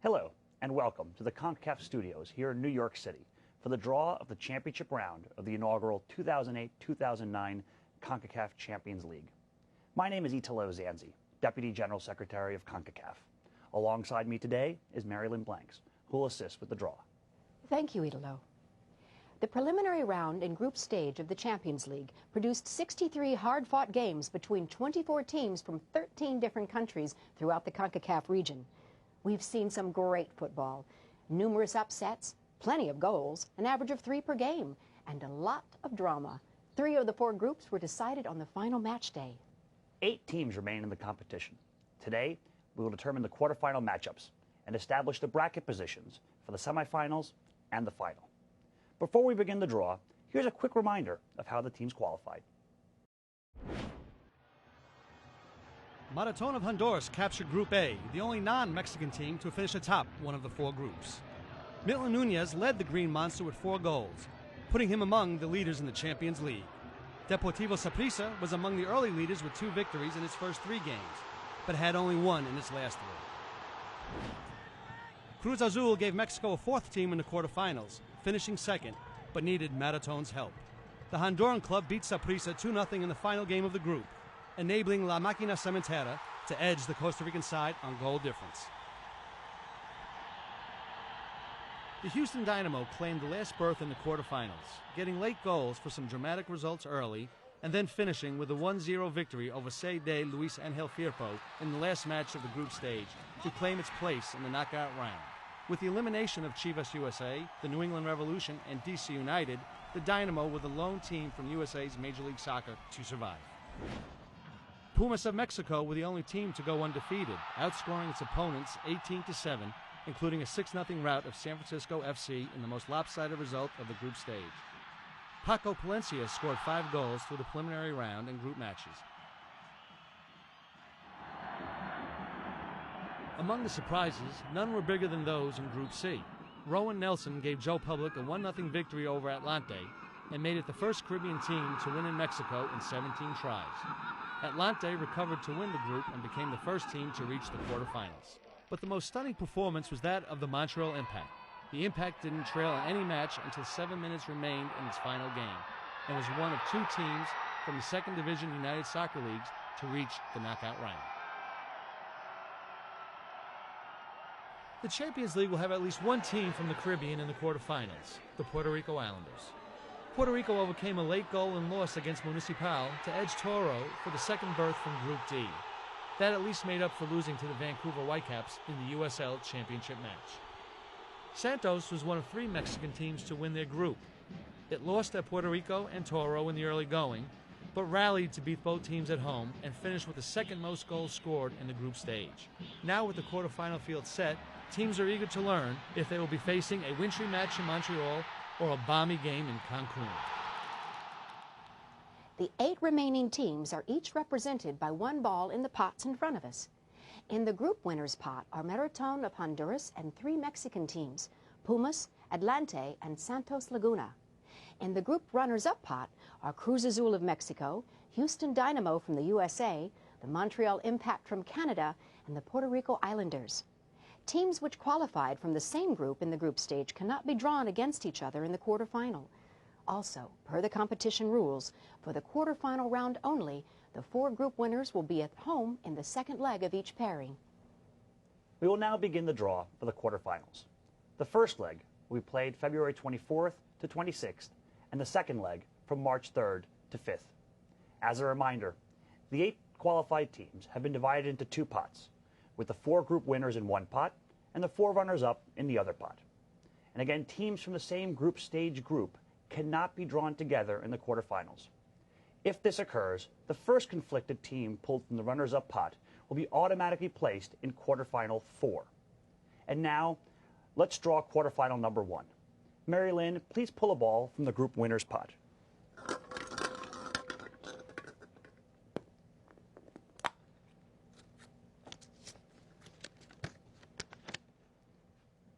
Hello, and welcome to the Concacaf studios here in New York City for the draw of the championship round of the inaugural 2008-2009 Concacaf Champions League. My name is Italo Zanzi, Deputy General Secretary of Concacaf. Alongside me today is Mary Lynn Blanks, who will assist with the draw. Thank you, Italo. The preliminary round and group stage of the Champions League produced 63 hard-fought games between 24 teams from 13 different countries throughout the Concacaf region. We've seen some great football, numerous upsets, plenty of goals, an average of 3 per game, and a lot of drama. 3 of the 4 groups were decided on the final match day. 8 teams remain in the competition. Today, we will determine the quarterfinal matchups and establish the bracket positions for the semifinals and the final. Before we begin the draw, here's a quick reminder of how the teams qualified. Montreal of Honduras captured Group A, the only non-Mexican team to finish atop one of the 4 groups. Milton Nunez led the Green Monster with 4 goals, putting him among the leaders in the Champions League. Deportivo Saprissa was among the early leaders with 2 victories in its first 3 games, but had only 1 in its last 3. Cruz Azul gave Mexico a 4th team in the quarterfinals, finishing 2nd, but needed Maratón's help. The Honduran club beat Saprissa 2-0 in the final game of the group, enabling La Máquina Cementera to edge the Costa Rican side on goal difference. The Houston Dynamo claimed the last berth in the quarterfinals, getting late goals for some dramatic results early, and then finishing with a 1-0 victory over C. de Luis Angel Firpo in the last match of the group stage to claim its place in the knockout round. With the elimination of Chivas USA, the New England Revolution, and DC United, the Dynamo were the lone team from USA's Major League Soccer to survive. Pumas of Mexico were the only team to go undefeated, outscoring its opponents 18-7, including a 6-0 rout of San Francisco FC in the most lopsided result of the group stage. Paco Palencia scored 5 goals through the preliminary round and group matches. Among the surprises, none were bigger than those in Group C. Rowan Nelson gave Joe Public a 1-0 victory over Atlante and made it the first Caribbean team to win in Mexico in 17 tries. Atlante recovered to win the group and became the first team to reach the quarterfinals. But the most stunning performance was that of the Montreal Impact. The Impact didn't trail in any match until 7 minutes remained in its final game, and was one of 2 teams from the 2nd Division United Soccer Leagues to reach the knockout round. The Champions League will have at least 1 team from the Caribbean in the quarterfinals, the Puerto Rico Islanders. Puerto Rico overcame a late goal and loss against Municipal to edge Toro for the 2nd berth from Group D. That at least made up for losing to the Vancouver Whitecaps in the USL Championship match. Santos was one of 3 Mexican teams to win their group. It lost at Puerto Rico and Toro in the early going, but rallied to beat both teams at home and finished with the 2nd most goals scored in the group stage. Now with the quarterfinal field set, teams are eager to learn if they will be facing a wintry match in Montreal or a balmy game in Cancun. The 8 remaining teams are each represented by 1 ball in the pots in front of us. In the group winners pot are Marathon of Honduras and 3 Mexican teams, Pumas, Atlante, and Santos Laguna. In the group runners-up pot are Cruz Azul of Mexico, Houston Dynamo from the USA, the Montreal Impact from Canada, and the Puerto Rico Islanders. Teams which qualified from the same group in the group stage cannot be drawn against each other in the quarterfinal. Also, per the competition rules, for the quarterfinal round only, the 4 group winners will be at home in the 2nd leg of each pairing. We will now begin the draw for the quarterfinals. The first leg will be played February 24th to 26th, and the 2nd leg from March 3rd to 5th. As a reminder, the 8 qualified teams have been divided into 2 pots, with the 4 group winners in one pot and the 4 runners-up in the other pot. And again, teams from the same group stage group cannot be drawn together in the quarterfinals. If this occurs, the first conflicted team pulled from the runners-up pot will be automatically placed in quarterfinal 4. And now, let's draw quarterfinal number 1. Mary Lynn, please pull a ball from the group winners pot.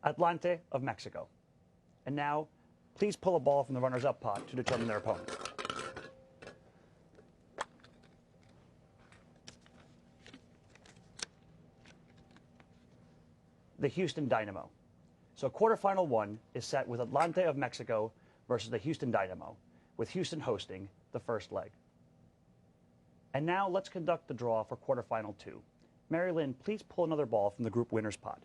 Atlante of Mexico. And now, please pull a ball from the runners-up pot to determine their opponent. the Houston Dynamo. So quarterfinal 1 is set with Atlante of Mexico versus the Houston Dynamo, with Houston hosting the first leg. And now let's conduct the draw for quarterfinal 2. Mary Lynn, please pull another ball from the group winners pot.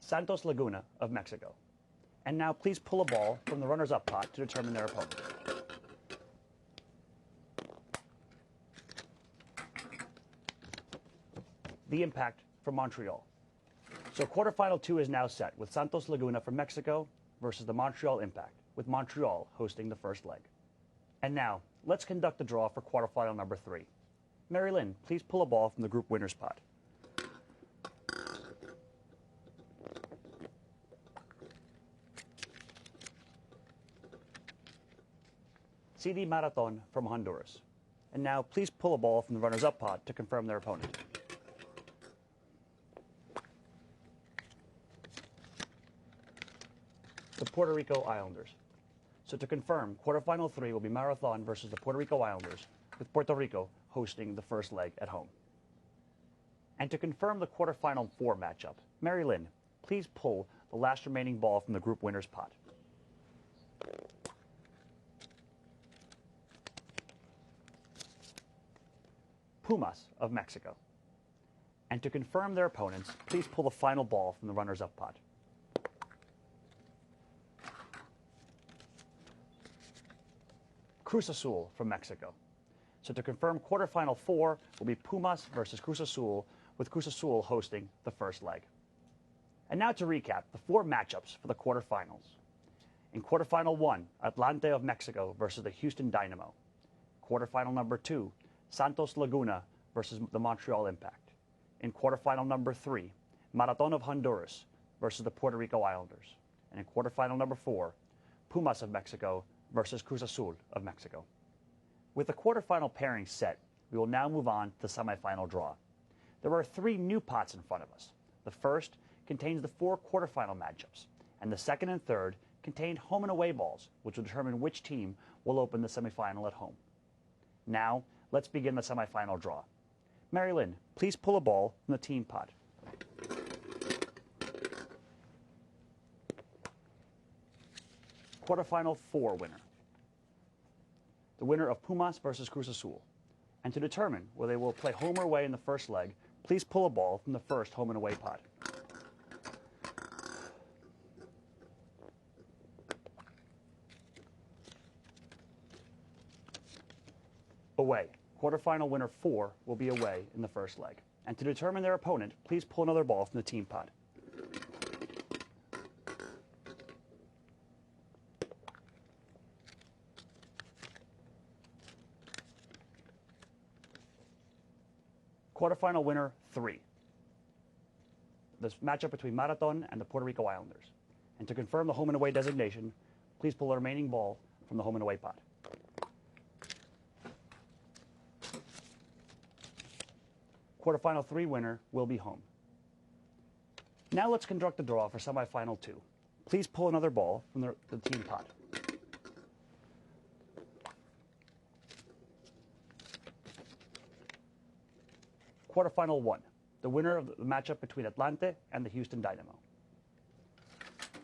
Santos Laguna of Mexico. And now please pull a ball from the runners-up pot to determine their opponent. The Impact from Montreal. So quarterfinal 2 is now set with Santos Laguna from Mexico versus the Montreal Impact, with Montreal hosting the first leg. And now, let's conduct the draw for quarterfinal number 3. Mary Lynn, please pull a ball from the group winners pot. CD Marathon from Honduras. And now, please pull a ball from the runners-up pot to confirm their opponent. The Puerto Rico Islanders. So to confirm, quarterfinal 3 will be Marathon versus the Puerto Rico Islanders, with Puerto Rico hosting the first leg at home. And to confirm the quarterfinal 4 matchup, Mary Lynn, please pull the last remaining ball from the group winners pot. Pumas of Mexico. And to confirm their opponents, please pull the final ball from the runners-up pot. Cruz Azul from Mexico. So to confirm, quarterfinal 4 will be Pumas versus Cruz Azul, with Cruz Azul hosting the first leg. And now to recap the 4 matchups for the quarterfinals. In quarterfinal 1, Atlante of Mexico versus the Houston Dynamo. Quarterfinal number 2, Santos Laguna versus the Montreal Impact. In quarterfinal number 3, Marathon of Honduras versus the Puerto Rico Islanders. And in quarterfinal number 4, Pumas of Mexico versus Cruz Azul of Mexico. With the quarterfinal pairing set, we will now move on to the semifinal draw. There are 3 new pots in front of us. The first contains the 4 quarterfinal matchups, and the second and third contain home and away balls, which will determine which team will open the semifinal at home. Now, let's begin the semifinal draw. Mary Lynn, please pull a ball from the team pot. Quarterfinal 4 winner. The winner of Pumas versus Cruz Azul. And to determine whether they will play home or away in the first leg, please pull a ball from the first home and away pot. Away. Quarterfinal winner 4 will be away in the first leg. And to determine their opponent, please pull another ball from the team pot. Quarterfinal winner 3. This matchup between Marathon and the Puerto Rico Islanders. And to confirm the home and away designation, please pull the remaining ball from the home and away pot. Quarterfinal 3 winner will be home. Now let's conduct the draw for semifinal 2. Please pull another ball from the team pot. Quarterfinal 1, the winner of the matchup between Atlante and the Houston Dynamo.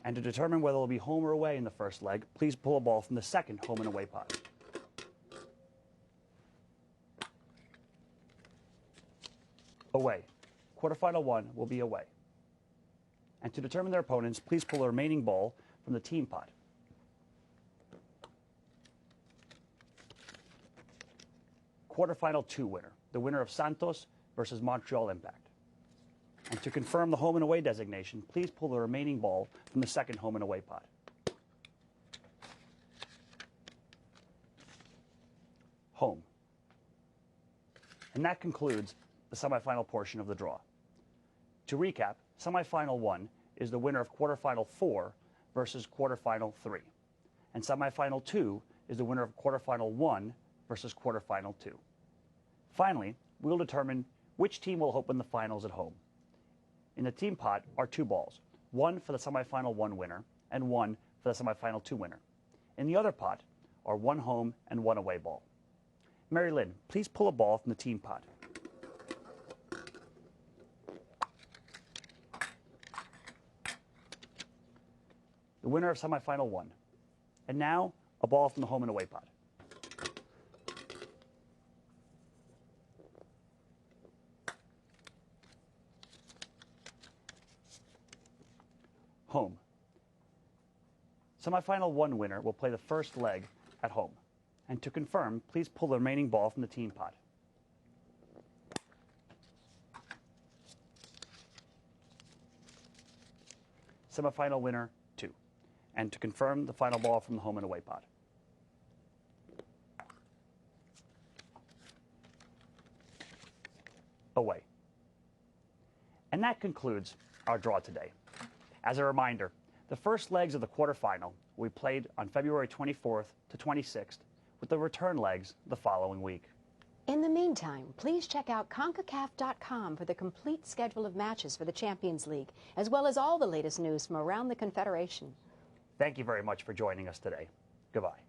And to determine whether it will be home or away in the first leg, please pull a ball from the second home and away pot. Away. Quarterfinal 1 will be away. And to determine their opponents, please pull the remaining ball from the team pot. Quarterfinal 2 winner, the winner of Santos versus Montreal Impact. And to confirm the home and away designation, please pull the remaining ball from the second home and away pot. Home. And that concludes the semifinal portion of the draw. To recap, semifinal 1 is the winner of quarterfinal 4 versus quarterfinal 3. And semifinal 2 is the winner of quarterfinal 1 versus quarterfinal 2. Finally, we will determine which team will open the finals at home. In the team pot are 2 balls, one for the semifinal 1 winner and one for the semifinal 2 winner. In the other pot are 1 home and 1 away ball. Mary Lynn, please pull a ball from the team pot. The winner of semifinal 1. And now, a ball from the home and away pot. Home. Semifinal 1 winner will play the first leg at home. And to confirm, please pull the remaining ball from the team pot. Semifinal winner 2. And to confirm, the final ball from the home and away pot. Away. And that concludes our draw today. As a reminder, the first legs of the quarterfinal will be played on February 24th to 26th, with the return legs the following week. In the meantime, please check out Concacaf.com for the complete schedule of matches for the Champions League, as well as all the latest news from around the Confederation. Thank you very much for joining us today. Goodbye.